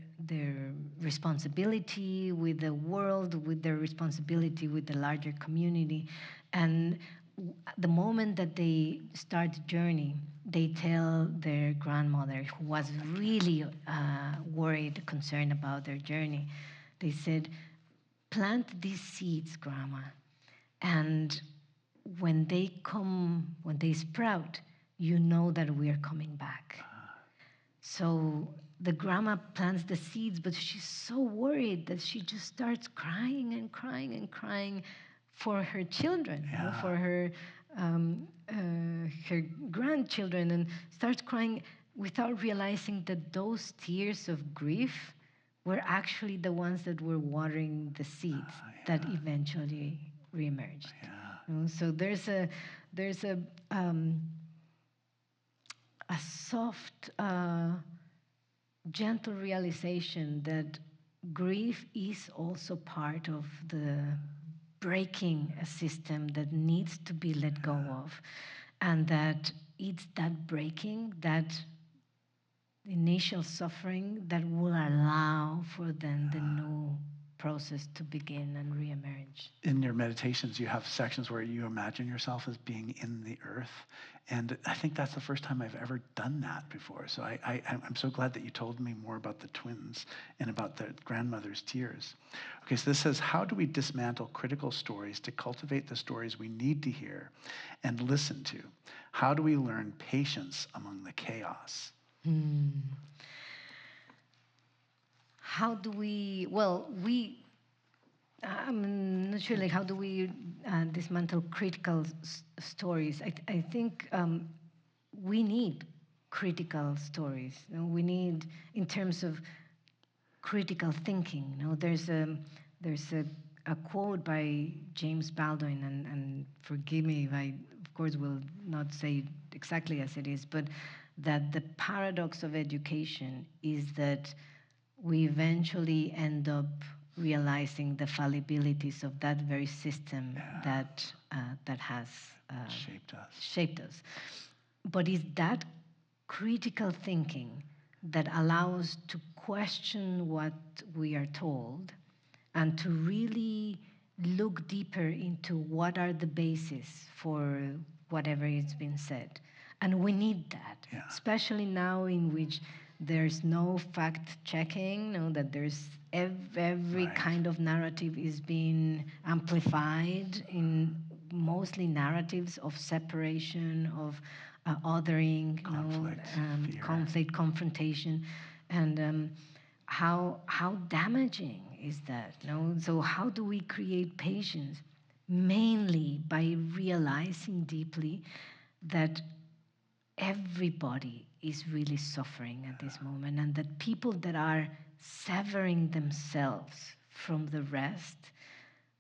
responsibility with the world, with their responsibility with the larger community. And the moment that they start the journey, they tell their grandmother, who was really worried, concerned about their journey, they said, plant these seeds, Grandma, and when they sprout, you know that we are coming back. So the grandma plants the seeds, but she's so worried that she just starts crying and crying and crying for her children, for her grandchildren, and starts crying without realizing that those tears of grief were actually the ones that were watering the seeds that eventually reemerged. So there's a soft, gentle realization that grief is also part of the breaking a system that needs to be let go of, and that it's that breaking, that initial suffering, that will allow for then the new process to begin and reemerge. In your meditations, you have sections where you imagine yourself as being in the earth. And I think that's the first time I've ever done that before. So I'm so glad that you told me more about the twins and about the grandmother's tears. Okay, so this says, how do we dismantle critical stories to cultivate the stories we need to hear and listen to? How do we learn patience among the chaos? How do we, I'm not sure, like, how do we dismantle critical stories? I think we need critical stories. You know, we need, in terms of critical thinking. You know, there's a quote by James Baldwin, and forgive me if I, of course, will not say it exactly as it is, but that the paradox of education is that we eventually end up realizing the fallibilities of that very system that has shaped us. But it's that critical thinking that allows to question what we are told and to really look deeper into what are the bases for whatever is being said. And we need that, especially now in which there's no fact checking, you know, that there's every kind of narrative is being amplified, in mostly narratives of separation, of othering, conflict, confrontation, and how damaging is that? You know? So how do we create patience? Mainly by realizing deeply that everybody is really suffering at this moment, and that people that are severing themselves from the rest,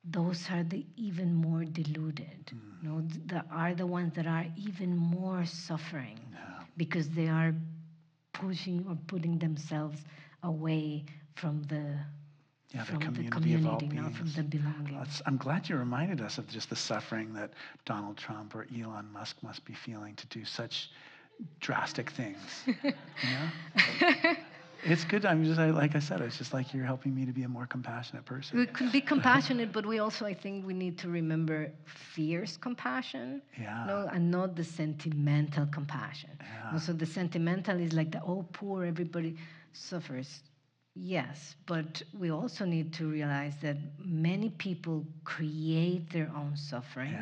those are the even more deluded. You know, that are the ones that are even more suffering because they are pushing or putting themselves away from the community of all now, beings. from the belonging. I'm glad you reminded us of just the suffering that Donald Trump or Elon Musk must be feeling to do such drastic things. You know? It's good. I'm just, like I said, it's just like you're helping me to be a more compassionate person. We could be compassionate, but we also, I think, we need to remember fierce compassion, and not the sentimental compassion. So the sentimental is like the, oh, poor, everybody suffers. Yes, but we also need to realize that many people create their own suffering,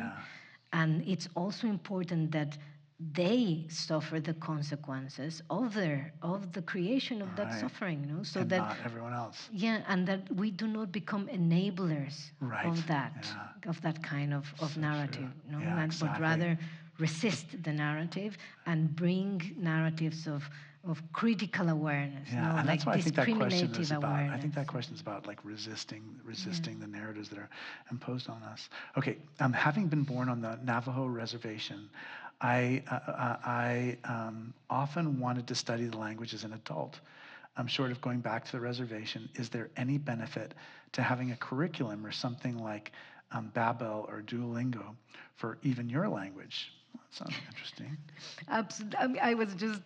and it's also important that they suffer the consequences of the creation of that suffering, you know, so and that not everyone else. And that we do not become enablers of that kind of narrative, you know, exactly. but rather resist the narrative and bring narratives of critical awareness, and that's what I think that question is about. Awareness. I think that question is about like resisting the narratives that are imposed on us. Okay, having been born on the Navajo reservation, I often wanted to study the language as an adult. Short of going back to the reservation, is there any benefit to having a curriculum or something like Babel or Duolingo for even your language? That sounds interesting. Absolutely. I mean, I was just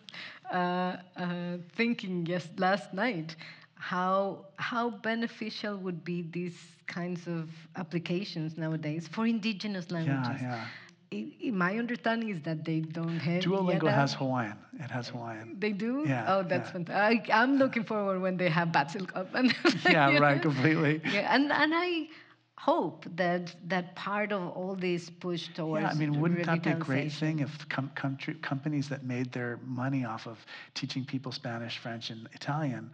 thinking last night how beneficial would be these kinds of applications nowadays for indigenous languages. My understanding is that they don't have. Duolingo has Hawaiian. It has Hawaiian. They do? Yeah. Oh, that's fantastic. I'm looking forward when they have Batsil Cup. Right, completely. And I hope that part of all this push towards I mean, wouldn't that be a great thing if companies that made their money off of teaching people Spanish, French, and Italian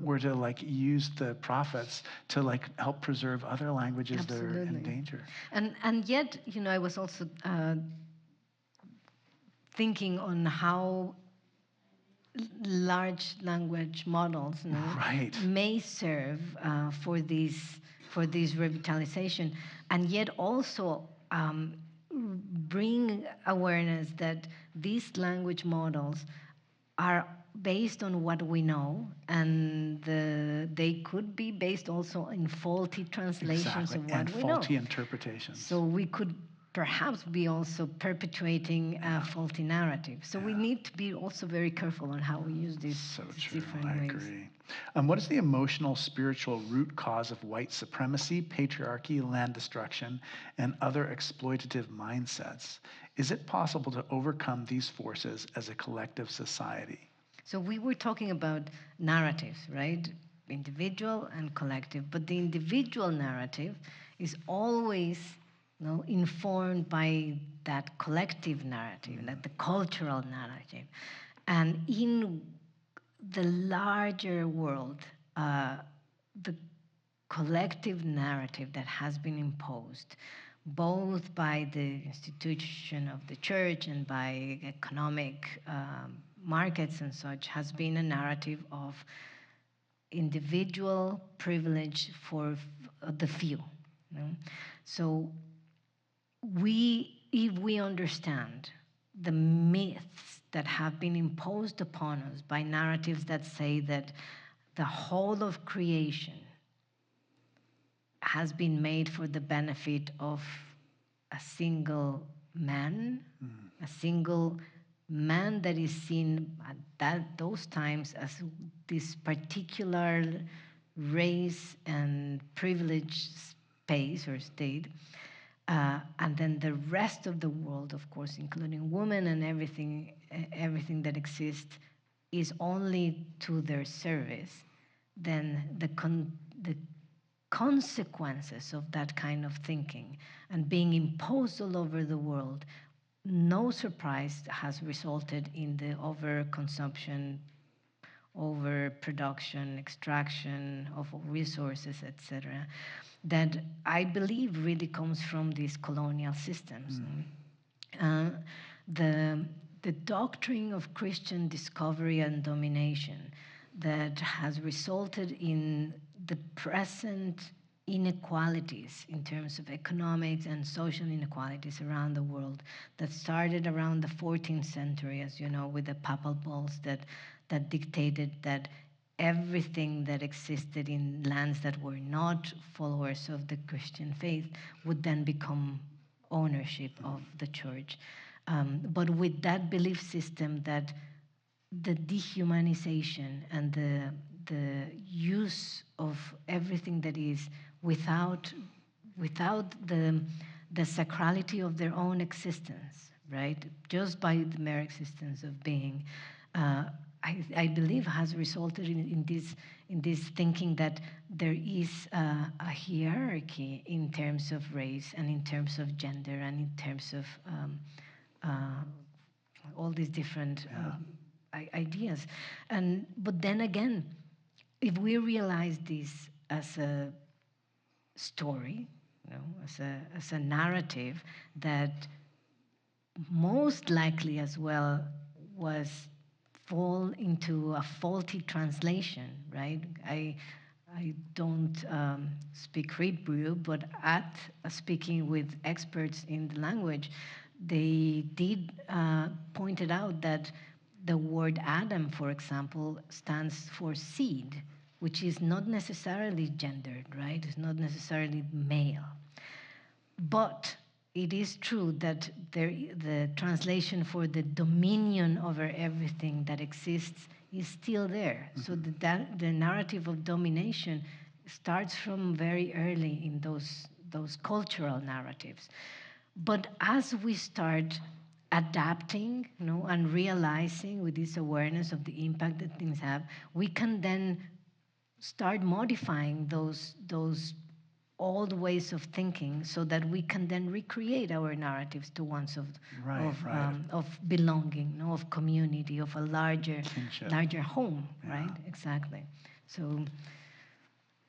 were to like use the profits to like help preserve other languages that are in danger? And yet, you know, I was also thinking on how large language models, you know, may serve for this revitalization, and yet also bring awareness that these language models are based on what we know, and they could be based also in faulty translations of what we know. And faulty interpretations. So we could perhaps be also perpetuating a faulty narrative. So we need to be also very careful on how we use these different ways. I agree. What is the emotional, spiritual root cause of white supremacy, patriarchy, land destruction, and other exploitative mindsets? Is it possible to overcome these forces as a collective society? So we were talking about narratives, right? Individual and collective. But the individual narrative is always, you know, informed by that collective narrative, like the cultural narrative. And in the larger world, the collective narrative that has been imposed both by the institution of the church and by economic markets and such has been a narrative of individual privilege for the few. You know? So if we understand the myths that have been imposed upon us by narratives that say that the whole of creation has been made for the benefit of a single man, a single man that is seen at those times as this particular race and privileged space or state, and then the rest of the world, of course, including women and everything that exists, is only to their service, then the consequences of that kind of thinking and being imposed all over the world, no surprise, has resulted in the overconsumption, overproduction, extraction of resources, etc., that I believe really comes from these colonial systems. The doctrine of Christian discovery and domination that has resulted in the present inequalities in terms of economics and social inequalities around the world that started around the 14th century, as you know, with the papal bulls that dictated that everything that existed in lands that were not followers of the Christian faith would then become ownership of the church. But with that belief system that the dehumanization and the use of everything that is without the sacrality of their own existence, right? Just by the mere existence of being, I believe has resulted in this thinking that there is a hierarchy in terms of race and in terms of gender and in terms of all these different ideas. But then again, if we realize this as a story, you know, as a narrative that most likely as well was fall into a faulty translation, right? I don't speak Hebrew, but at speaking with experts in the language, they did pointed out that the word Adam, for example, stands for seed, which is not necessarily gendered, right? It's not necessarily male. But it is true that the translation for the dominion over everything that exists is still there. So the narrative of domination starts from very early in those cultural narratives. But as we start adapting, you know, and realizing with this awareness of the impact that things have, we can then start modifying those old ways of thinking so that we can then recreate our narratives to ones of belonging, you know, of community, of a larger home, right? Exactly. So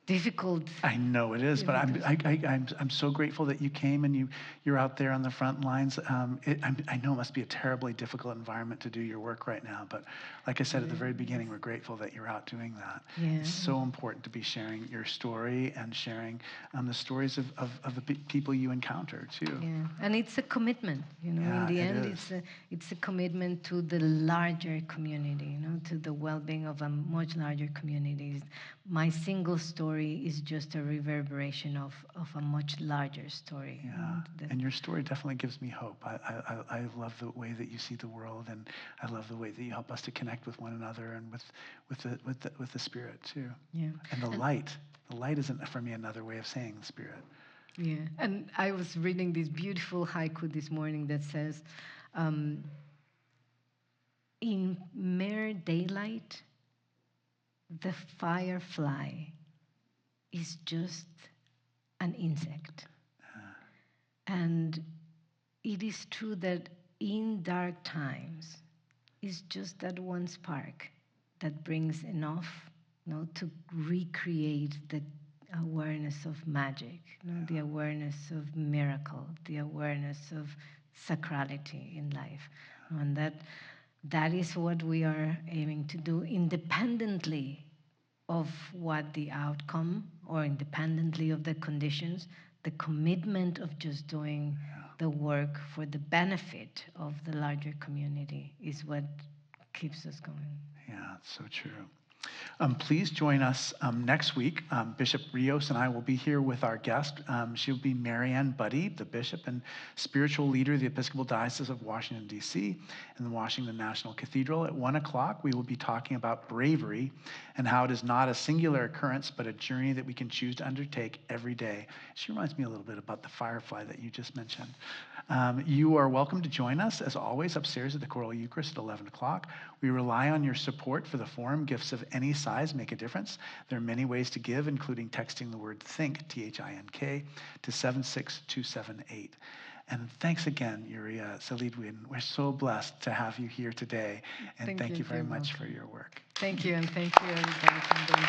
difficult. I know it is, but I'm so grateful that you came and you're out there on the front lines. I know it must be a terribly difficult environment to do your work right now, but like I said at the very beginning, we're grateful that you're out doing that. Yeah. It's so important to be sharing your story and sharing the stories of the people you encounter too. Yeah, and it's a commitment, you know. Yeah, in the end, is. it's a commitment to the larger community, you know, to the well-being of a much larger community. My single story is just a reverberation of a much larger story. Yeah, and your story definitely gives me hope. I love the way that you see the world, and I love the way that you help us to connect with one another and with the spirit too. Yeah, and the light. The light isn't for me another way of saying the spirit. Yeah, and I was reading this beautiful haiku this morning that says, in mere daylight, the firefly is just an insect. And it is true that in dark times, it's just that one spark that brings enough, you know, to recreate awareness of magic, the awareness of miracle, the awareness of sacrality in life. And that is what we are aiming to do independently of what the outcome or independently of the conditions. The commitment of just doing the work for the benefit of the larger community is what keeps us going. Yeah, it's so true. Please join us next week. Bishop Rios and I will be here with our guest. She'll be Marianne Buddy, the bishop and spiritual leader of the Episcopal Diocese of Washington, D.C. and the Washington National Cathedral. At 1 o'clock, we will be talking about bravery and how it is not a singular occurrence, but a journey that we can choose to undertake every day. She reminds me a little bit about the firefly that you just mentioned. You are welcome to join us, as always, upstairs at the Choral Eucharist at 11 o'clock. We rely on your support for the forum. Gifts of any size make a difference. There are many ways to give, including texting the word THINK, T-H-I-N-K, to 76278. And thanks again, Yuria Celidwen. We're so blessed to have you here today. And thank you very much for your work. Thank you, and thank you, everybody, for being